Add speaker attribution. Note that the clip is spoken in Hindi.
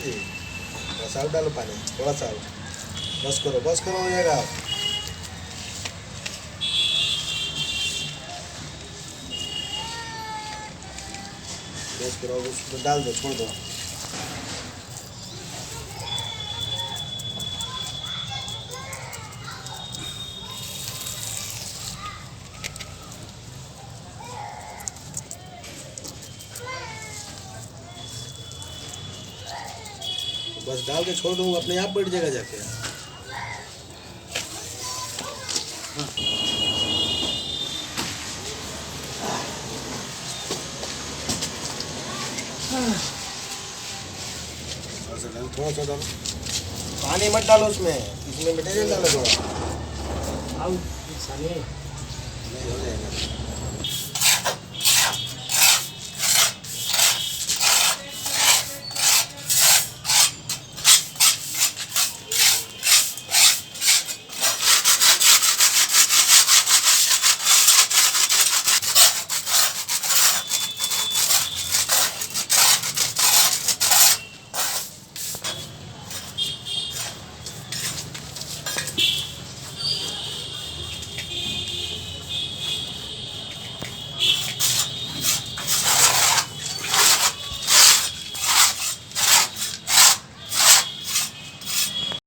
Speaker 1: जी, बस और डालो पानी, थोड़ा सा और। बस करो, हो जाएगा। बस करो, उसमें डाल दो, छोड़ दो। बस डाल के छोड़ दूँ, अपने आप बैठ जाएगा जाके। थोड़ा सा डालो, पानी मत डालो उसमें, इसमें मटेरियल डालो थोड़ा।
Speaker 2: आउ साले
Speaker 1: नहीं हो जाएगा।